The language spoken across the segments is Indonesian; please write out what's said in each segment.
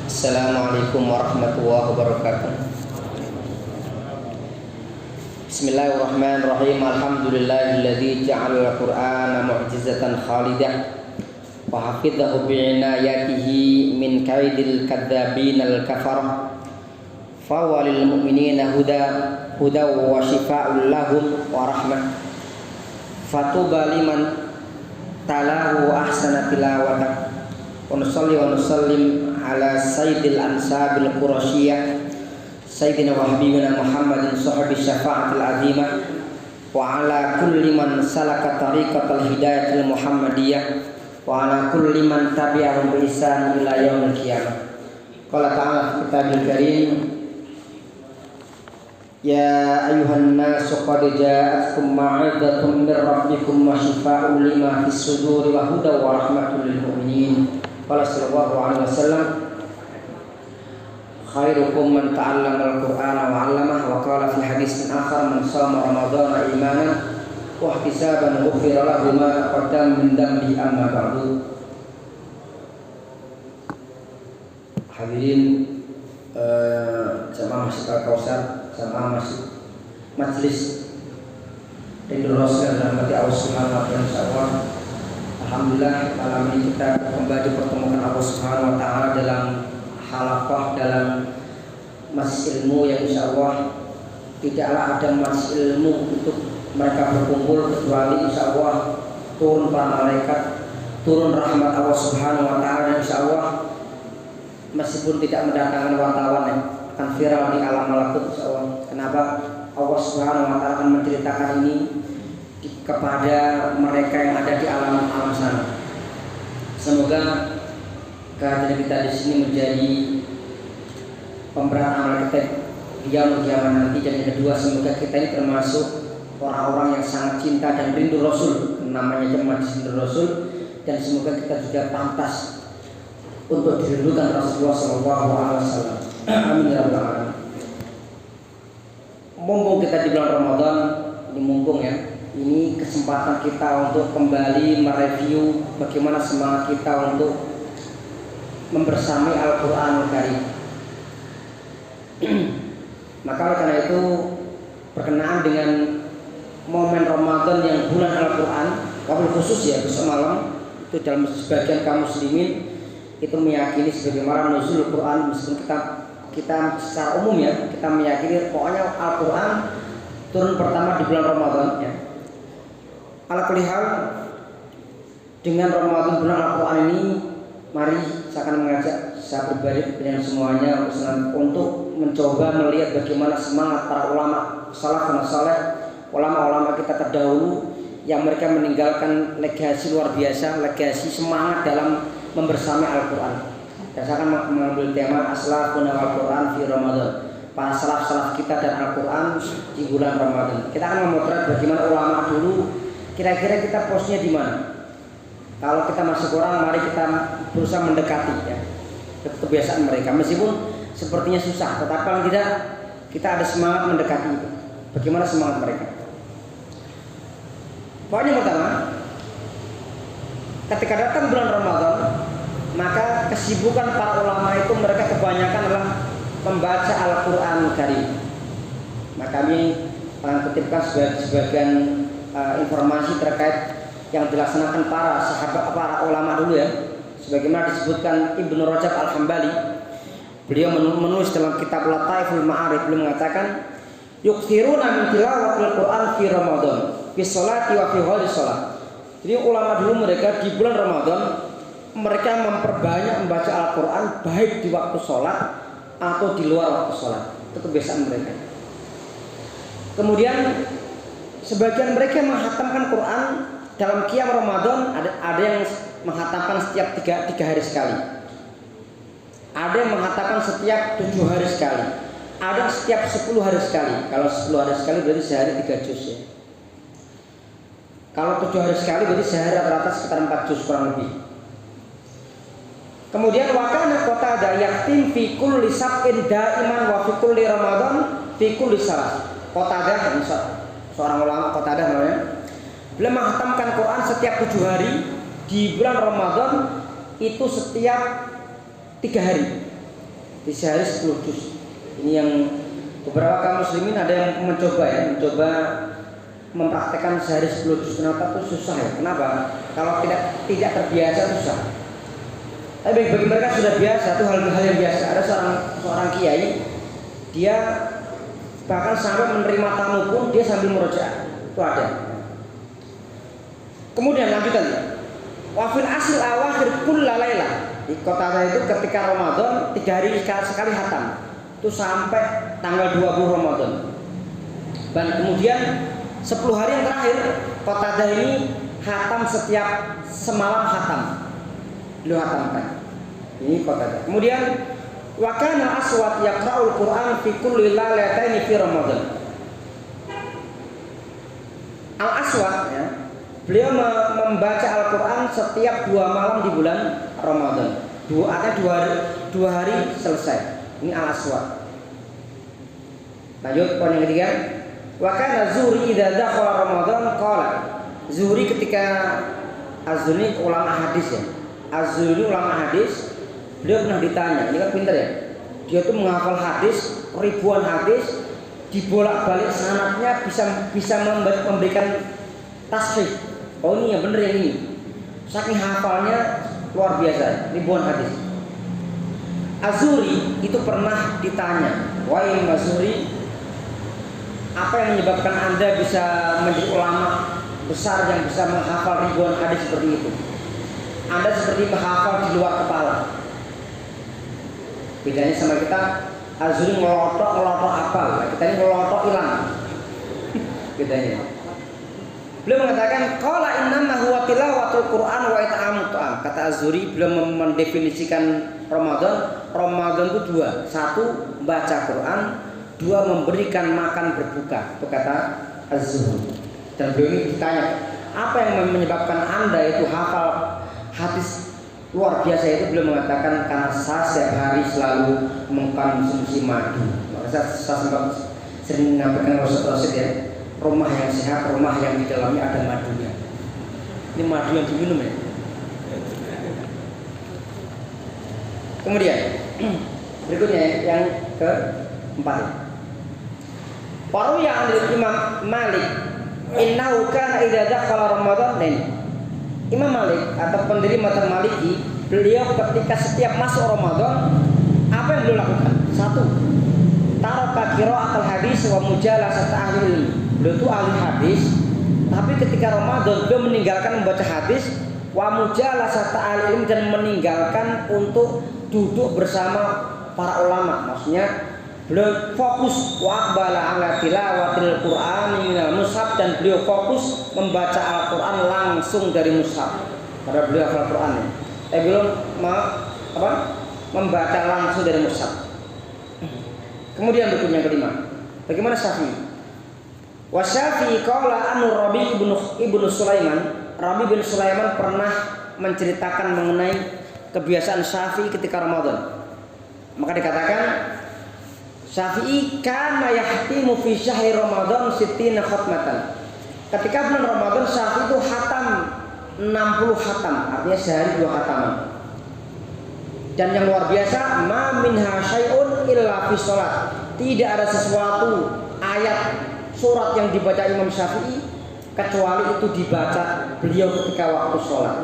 Assalamualaikum warahmatullahi wabarakatuh. Bismillahirrahmanirrahim. Alhamdulillahilladzi ja'ala al-Qur'ana mu'jizatan khalidah wa hafidhahu bi'inayatihi min kaidil kadzdzabin al-kafarah. Fa walil mu'minina huda wa shifaa'un lahum wa rahmah. Fatuba liman talahu ahsana tilawatan. Wa nusalli wa nusallim ala sayyidil ansabil qurasyiyah sayyidina wa habibina Muhammadin sahibi syafa'atil azimah wa ala kulli man salaka tariqatal hidayatil muhammadiyah wa ala kulli man tabi'ahum bi ihsan ila yaumil qiyamah. Qala ta'ala fi kitabil karim, ya ayuhan nasu qad ja'atkum mau'izatun min rabbikum wa shifaa'un lima fis suduri wa hudan wa rahmatul lil mu'minin. Qala sallallahu alaihi wasallam, khairukum man ta'allama al-Qur'ana wa 'allamahu, wa qala fi haditsin akhar, man shama ramadhana imanan wa ihtisaban ghufira lahu ma taqaddama min dhanbi amma ba'du. Hadirin jamaah Masjid Al-Kausar, jamaah Masjid Majelis Ridho Rasul dan rahmati Allah Subhanahu wa taala, insyaallah alhamdulillah malam ini kita kembali dipertemukan Allah Subhanahu wa taala dalam halaqah, dalam majlis ilmu yang insyaallah tidaklah ada majlis ilmu untuk mereka berkumpul kecuali insyaallah turun para malaikat, turun rahmat Allah Subhanahu wa taala, dan insyaallah meskipun tidak mendatangkan wartawan akan viral di alam malakut insyaallah. Kenapa? Allah Subhanahu wa taala akan menceritakan ini kepada mereka yang ada di alam sana. Semoga kehadiran kita di sini menjadi pemberat amal kita di yaumul qiyamah nanti, dan yang kedua semoga kita ini termasuk orang-orang yang sangat cinta dan rindu Rasul, namanya jemaah rindu Rasul, dan semoga kita juga pantas untuk dirindukan Rasulullah SAW. Amin ya rabbal alamin. Mumpung kita di bulan Ramadan ini, mumpung ya, ini kesempatan kita untuk kembali mereview bagaimana semangat kita untuk membersamai Al-Qur'anul Karim. Maka oleh karena itu, berkenaan dengan momen Ramadan yang bulan Al-Qur'an, wabil khusus ya besok malam, itu dalam sebagian kaum muslimin itu meyakini sebagaimana nuzul Quran, meskipun kita secara umum ya kita meyakini pokoknya Al-Qur'an turun pertama di bulan Ramadan ya. Ala kulli hal, dengan Ramadan bulan Al-Qur'an ini, mari saya akan mengajak saya pribadi dengan semuanya untuk mencoba melihat bagaimana semangat para ulama salafun saleh, ulama-ulama kita terdahulu yang mereka meninggalkan legasi luar biasa, legasi semangat dalam membersamai Al-Qur'an. Dan saya akan mengambil tema as-salafun wal Qur'an fi Ramadan, para salaf-salaf kita dan Al-Qur'an di bulan Ramadan. Kita akan memotret bagaimana ulama dulu, kira-kira kita posnya di mana. Kalau kita masuk orang, mari kita berusaha mendekati ya kebiasaan mereka, meskipun sepertinya susah, tetapi paling tidak kita ada semangat mendekati itu. Bagaimana semangat mereka? Poin yang pertama, ketika datang bulan Ramadan, maka kesibukan para ulama itu mereka kebanyakan adalah membaca Al-Qur'an Karim. Maka kami akan kutipkan sebagian informasi terkait yang dilaksanakan para sahabat, para ulama dulu ya. Sebagaimana disebutkan Ibnu Rajab Al-Hambali, beliau menulis dalam kitab Lataiful Ma'arif, beliau mengatakan, yukthiruna min tilawatil Qur'an fi Ramadan fi sholati wa fi ghairi sholat. Jadi ulama dulu mereka di bulan Ramadan mereka memperbanyak membaca Al-Qur'an baik di waktu sholat atau di luar waktu sholat. Itu kebiasaan mereka. Kemudian sebagian mereka menghatamkan Quran dalam qiyam Ramadan, ada yang menghatamkan setiap tiga hari sekali, ada yang menghatamkan setiap 7 hari sekali, ada setiap 10 hari sekali. Kalau 10 hari sekali berarti sehari 3 juz ya. Kalau 7 hari sekali berarti sehari rata-rata sekitar 4 juz kurang lebih. Kemudian wakana Qatadah yaktim fi kulli sab'in daiman wa fi kulli Ramadan fi kulli salat. Qatadah, seorang ulama Qatadah namanya, beliau menghatamkan Quran setiap 7 hari di bulan Ramadan itu setiap 3 hari. Di sehari 10 juz. Ini yang beberapa kaum muslimin ada yang mencoba mempraktekkan sehari 10 juz. Kenapa itu susah ya? Kenapa? Kalau tidak terbiasa susah. Tapi bagi mereka sudah biasa, itu hal yang biasa. Ada seorang kiai, dia bahkan sampai menerima tamu pun dia sambil merojaah. Itu ada. Kemudian lanjutan. Wafil asil awakhir kulla laila. Di kota itu ketika Ramadan 3 hari sekali hatam. Itu sampai tanggal 20 Ramadan. Dan kemudian 10 hari yang terakhir kota ini hatam setiap semalam hatam. Beliau hatamkan. Ini kota. Kemudian wa kana aswad yaqra'ul Qur'an fi kulli lailataini fi Ramadan. Al-Aswad ya. Beliau membaca Al-Quran setiap 2 malam di bulan Ramadan. Dua hari selesai. Ini Al-Aswad. Lanjut poin yang ketiga. Wa kana Zuhri idza dakhala Ramadan qala. Zuhri ketika Az-Zuhri ulama hadis ya. Az-Zuhri ulama hadis, beliau pernah ditanya, ini kan pintar ya. Dia tuh menghafal hadis, ribuan hadis, dibolak-balik sanadnya bisa memberikan tashrih. Oh ini yang benar yang ini. Saking hafalnya luar biasa, ribuan hadis. Az-Zuhri itu pernah ditanya, wahai Mas Zuhri, apa yang menyebabkan Anda bisa menjadi ulama besar yang bisa menghafal ribuan hadis seperti itu? Anda seperti menghafal di luar kepala. Bedanya sama kita, Az-Zuhri ngelotok hafal, kita ini ngelotok hilang. Bedanya. Beliau mengatakan qala innama huwa tilawatul Qur'an wa it'amut ta'am. Kata Az-Zuhri, beliau mendefinisikan Ramadan itu 2. 1 baca Quran, 2 memberikan makan berbuka. Itu kata Az-Zuhri. Dan beliau ini ditanya, apa yang menyebabkan Anda itu hafal hadis luar biasa itu? Beliau mengatakan karena saya setiap hari selalu mengkonsumsi madu. Maka saya sempat sering menyampaikan roset-roset ya. Rumah yang sehat, rumah yang di dalamnya ada madunya. Ini madu yang diminum ya. Kemudian berikutnya yang keempat. Waruya an Imam Malik innahu kana idza dakhala Ramadan. Imam Malik atau pendiri mazhab Maliki, beliau ketika setiap masuk Ramadan apa yang beliau lakukan? 1. Taraka qira'atul hadis wa mujalasat ahli ilmi. Beliau itu ahli hadis, tapi ketika Ramadan beliau meninggalkan membaca hadis wa mujalasat ahli ilmi dan meninggalkan untuk duduk bersama para ulama. Maksudnya beliau fokus wa aqbala ala tilawatil Qur'an minal mushaf, dan beliau fokus membaca Al-Qur'an langsung dari mushaf. Karena beliau hafal Qur'an. Beliau membaca langsung dari mushaf. Kemudian berikutnya yang kelima. Bagaimana Syafi'i? Wa Syafi'i qala anu Rabi ibnu Sulaiman. Rabi bin Sulaiman pernah menceritakan mengenai kebiasaan Syafi'i ketika Ramadan. Maka dikatakan Syafi'i kana yahtimu fi syahri Ramadan 60 khatmatan. Ketika bulan Ramadan Syafi'i itu hatam 60 hatam, artinya sehari 2 khataman. Dan yang luar biasa, ma minha syai'un illa fi shalat. Tidak ada sesuatu ayat surat yang dibaca Imam Syafi'i kecuali itu dibaca beliau ketika waktu sholat.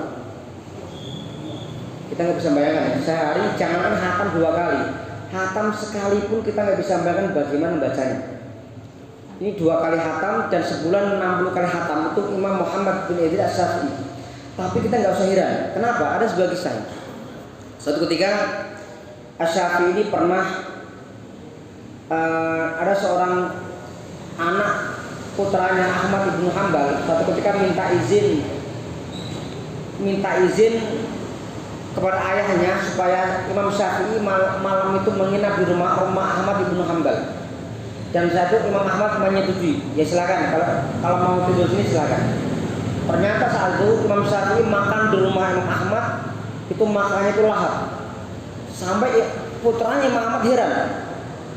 Kita nggak bisa bayangkan ya, sehari jangankan hatam 2 kali, hatam sekalipun kita nggak bisa bayangkan bagaimana bacanya. Ini 2 kali hatam dan sebulan 60 kali hatam itu Imam Muhammad bin Idris Syafi'i. Tapi kita nggak usah heran. Kenapa? Ada sebuah kisah. Suatu ketika Asy-Syafi'i ini pernah ada seorang anak putranya Ahmad bin Hanbal suatu ketika minta izin kepada ayahnya supaya Imam Syafi'i malam itu menginap di rumah Ahmad bin Hanbal. Dan saat itu Imam Ahmad menyetujui, ya silakan, kalau mau tidur sini silakan. Ternyata saat itu Imam Syafi'i makan di rumah Imam Ahmad, itu makannya itu lahap. Sampai putranya Imam Ahmad heran,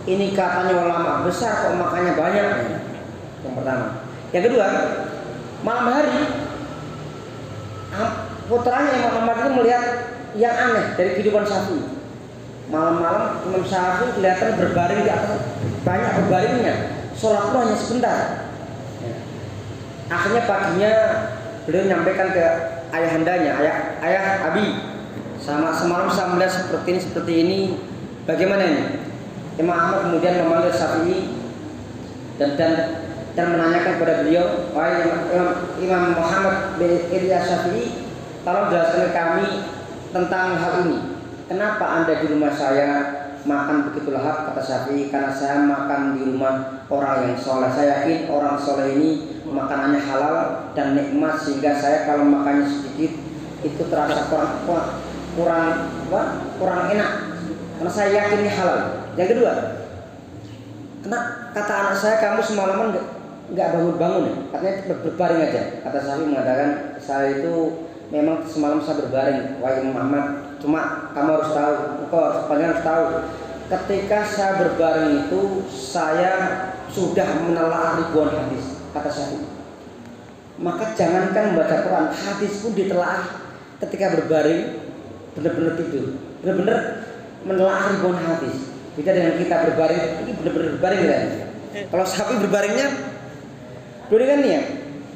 ini katanya ulama besar kok makannya banyak. Yang pertama. Yang kedua, malam hari putranya Imam Ahmad itu melihat yang aneh dari kehidupan Syafi'i. Malam-malam Imam Syafi'i kelihatan berbaring di atas, banyak berbaringnya. Sholat hanya sebentar. Akhirnya paginya beliau menyampaikan ke ayahandanya, ayah Abi, sama semalam saya melihat seperti ini, bagaimana ini? Imam Ahmad kemudian memanggil Syafi'i dan menanyakan kepada beliau, wahai Imam Muhammad bin Ilyas Syafi'i, tolong jelaskan ke kami tentang hal ini. Kenapa Anda di rumah saya makan begitu lahap? Kata Syafi'i, karena saya makan di rumah orang yang soleh. Saya yakin orang soleh ini makanannya halal dan nikmat, sehingga saya kalau makannya sedikit itu terasa kurang enak, karena saya yakin ini halal. Yang kedua, kata anak saya, kamu semalaman nggak bangun-bangun, katanya berbaring aja. Kata Syafi'i mengatakan, saya itu memang semalam saya berbaring, wahai Imam Ahmad. Cuma kamu harus tahu, kalian harus tahu, ketika saya berbaring itu saya sudah menelaah ribuan hadis, kata Syafi'i. Maka jangankan membaca Quran, hadis pun ditelaah ketika berbaring, benar-benar tidur, benar-benar menelaah ribuan hadis. Beda dengan kita berbaring, ini benar-benar berbaring kan? Kalau Syafi'i berbaringnya, beliau kan ya,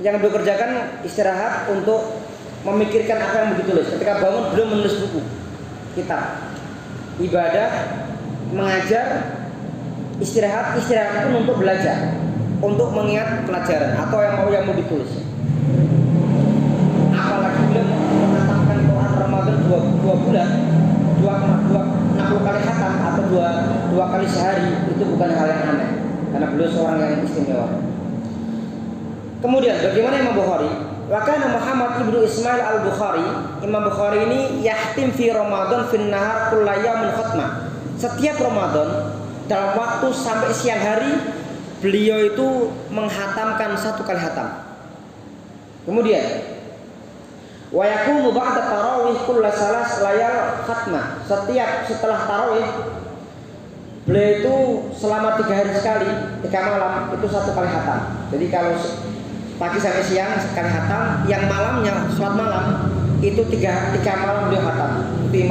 yang beliau kerjakan istirahat untuk memikirkan apa yang begitu tulis. Ketika bangun beliau menulis buku, kitab, ibadah, mengajar, istirahat pun untuk belajar, untuk mengingat pelajaran atau yang mau ditulis. Apalagi beliau mengatakan Quran Ramadan 2 bulan, 60 kali khatam atau dua kali sehari, itu bukan hal yang aneh, karena beliau seorang yang istimewa. Kemudian bagaimana Imam Bukhari? Wakana Muhammad ibnu Ismail al-Bukhari, Imam Bukhari ini yahtim fi Ramadan fin nahar kulla yaumin khatmah. Setiap Ramadan dalam waktu sampai siang hari beliau itu menghatamkan 1 kali hatam. Kemudian wa yaqumu ba'da tarawih kulla salas layal khatmah. Setelah tarawih beliau itu selama 3 hari sekali, 3 malam itu 1 kali hatam. Jadi kalau pagi sampai siang sekali hatam, yang malamnya sholat malam itu 3 malam beliau hatam. Itu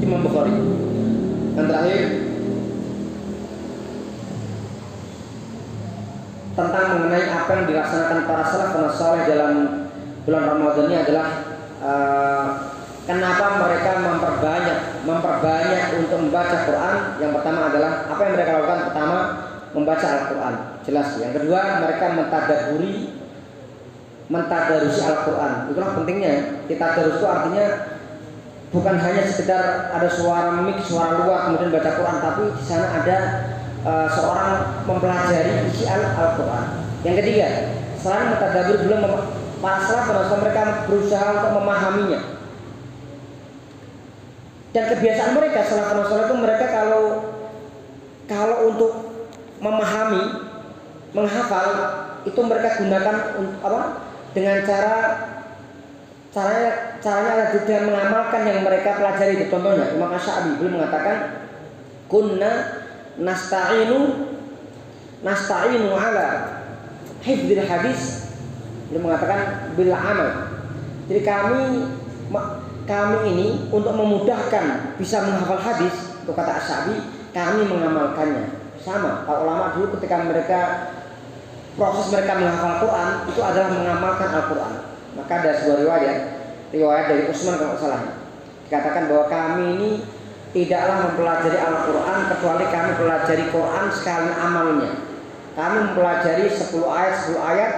Imam Bukhari. Dan terakhir tentang mengenai apa yang dilaksanakan para salafun saleh dalam bulan Ramadan ini adalah kenapa mereka memperbanyak untuk membaca Quran. Yang pertama adalah apa yang mereka lakukan? Pertama, membaca Al-Quran, jelas. Yang kedua, mereka mentadarusi Al-Quran. Itulah pentingnya. Tadarus itu artinya bukan hanya sekedar ada suara mic, suara luar kemudian baca Quran, tapi di sana ada seorang mempelajari isi Al-Quran. Yang ketiga, selain mentadabur, belum para salaf mereka berusaha untuk memahaminya. Dan kebiasaan mereka salaf itu mereka kalau untuk memahami, menghafal itu mereka gunakan dengan caranya dengan mengamalkan yang mereka pelajari. Itu contohnya Imam Asy-Sya'bi beliau mengatakan kunna nasta'inu ala hifdzil hadis. Beliau mengatakan bil amal. Jadi kami ini untuk memudahkan bisa menghafal hadis, itu kata Asy-Sya'bi, kami mengamalkannya. Sama, para ulama dulu ketika proses mereka menghafal Quran itu adalah mengamalkan Al-Quran. Maka ada sebuah riwayat dari Utsman kalau salah, dikatakan bahwa kami ini tidaklah mempelajari Al-Quran kecuali kami pelajari Quran sekali amalnya. Kami mempelajari 10 ayat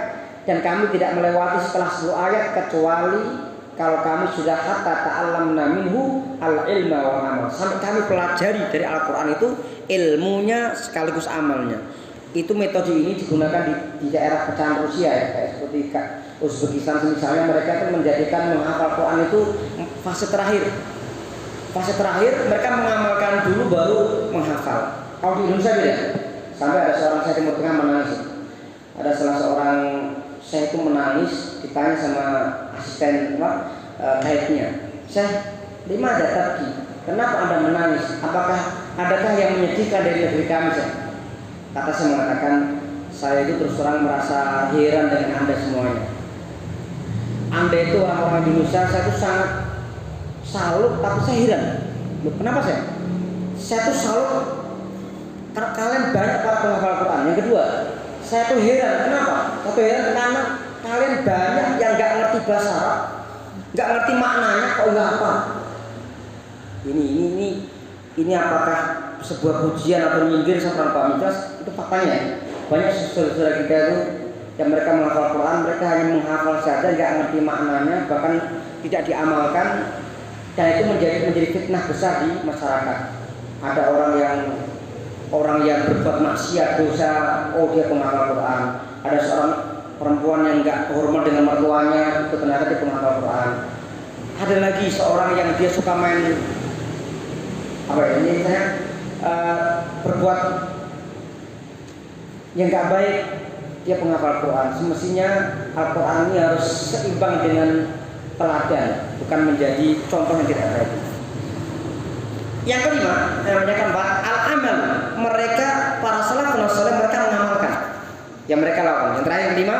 dan kami tidak melewati setelah 10 ayat kecuali kalau kami sudah hatta ta'allamna minhu al-ilma wal amal. Sampai kami pelajari dari Al-Quran itu ilmunya sekaligus amalnya. Itu metode ini digunakan di daerah pecahan Rusia ya, kayak seperti Uzbekistan misalnya. Mereka itu menjadikan menghafal Quran itu fase terakhir. Fase terakhir mereka mengamalkan dulu baru menghafal. Kalau di Indonesia beda. Sampai ada seorang saya Timur Tengah menangis. Ada salah seorang saya itu menangis, ditanya sama asisten kaitnya, "Syekh, lima ada tabki. Kenapa Anda menangis? Adakah yang menyedihkan dari negeri kami?" Kata saya mengatakan, "Saya itu terus terang merasa heran dengan Anda semuanya. Anda itu orang-orang di Indonesia, saya itu salut, tapi saya heran. Loh, kenapa saya? Saya tuh salut karena kalian banyak para penghafal Quran. Yang kedua, saya tuh heran. Kenapa? Saya tuh heran karena kalian banyak yang nggak ngerti bahasa Arab, nggak ngerti maknanya, kok nggak apa? Ini apakah sebuah pujian atau nyindir sama Pak Mitras? Itu faktanya. Banyak saudara-saudara kita itu yang mereka menghafal Quran, mereka hanya menghafal saja, nggak ngerti maknanya, bahkan tidak diamalkan, dan itu menjadi fitnah besar di masyarakat. Ada orang yang berbuat maksiat dosa, oh dia penghafal Quran. Ada seorang perempuan yang nggak hormat dengan mertuanya, itu ternyata dia penghafal Quran. Ada lagi seorang yang dia suka main berbuat yang nggak baik, dia penghafal Quran. Semestinya Al-Quran ini harus seimbang dengan teladan, bukan menjadi contoh yang tidak baik. Yang kelima, yang keempat, al-amal. Mereka para salafun saleh mereka mengamalkan yang mereka lakukan. Yang terakhir, yang kelima,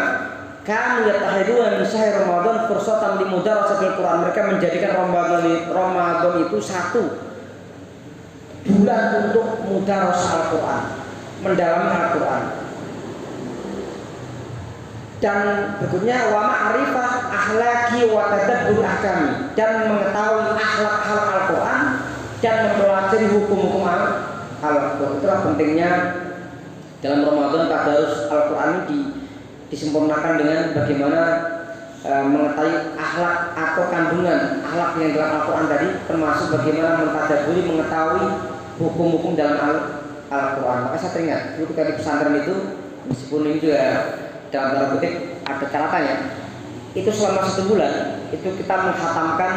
kanu yatahiduna min syahr Ramadan fursatan limudarasatil Quran. Mereka menjadikan Ramadan itu satu bulan untuk mudarasah Al-Quran, mendalami Al-Quran. Dan berikutnya wa ma'rifah akhlaqi wa tadabbur ahkami, dan mengetahui akhlak Al-Quran dan mempelajari hukum-hukum Al-Quran. Itulah pentingnya dalam Ramadan tadarus Al-Quran ini disempurnakan dengan bagaimana mengetahui akhlak atau kandungan akhlak yang dalam Al-Quran tadi, termasuk bagaimana mentadaburi, mengetahui hukum-hukum dalam Al-Quran. Maka saya teringat dulu ketika di pesantren itu, meskipun ini juga dalam tanda kutip ada catatannya, itu selama 1 bulan itu kita menghatamkan.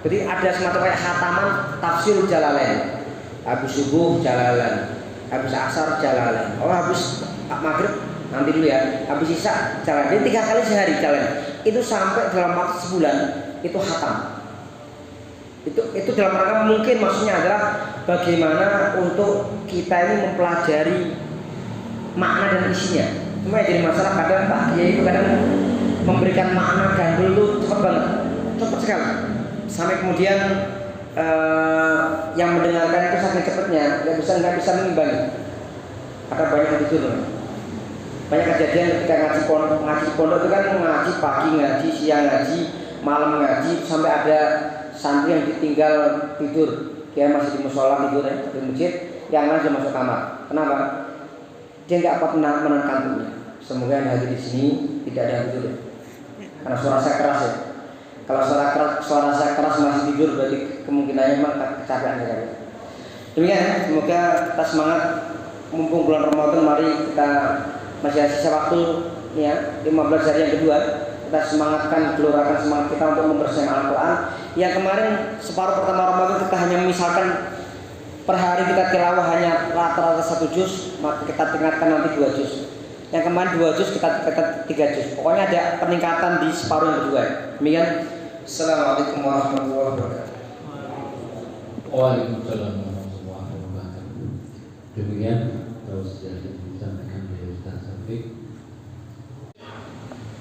Jadi ada semacam kayak khataman tafsir Jalalain, habis subuh Jalalain, habis asar Jalalain, habis maghrib nanti dulu ya, habis isya Jalalain. Jadi 3 kali sehari Jalalain. Itu sampai dalam waktu sebulan itu khatam. Itu dalam rangka mungkin maksudnya adalah bagaimana untuk kita ini mempelajari makna dan isinya. Cuma jadi masalah kadang Pak Kiai itu kadang memberikan makna gandul itu cepat sekali, sampai kemudian yang mendengarkan itu saking cepatnya nggak bisa mengimbangi. Ada banyak yang tidur. Banyak kejadian ketika ngaji pondok itu kan ngaji pagi, ngaji siang, ngaji malam, ngaji sampai ada santri yang ditinggal tidur, dia masih di musola tidur di masjid, yang lain sudah masuk kamar. Kenapa? Dia nggak pernah menekan kantuknya. Semoga yang hadir di sini tidak ada yang tidur, karena suara saya keras ya. Kalau suara saya keras masih tidur, berarti kemungkinannya memang kecapean sekali. Demikian, semoga kita semangat mumpung bulan Ramadan. Mari kita masih ada sisa waktu ya, 15 hari yang kedua, kita semangatkan, gelorakan semangat kita untuk mempersiapkan Al-Quran. Yang kemarin separuh pertama Ramadan kita hanya misalkan per hari kita tilawah hanya rata-rata 1 juz, maka kita tingkatkan nanti 2 juz. Yang kemarin 2 juz kita tingkatkan 3 juz. Pokoknya ada peningkatan di separuh yang kedua. Demikian. Assalamualaikum warahmatullahi wabarakatuh. Waalaikumsalam warahmatullahi wabarakatuh. Demikian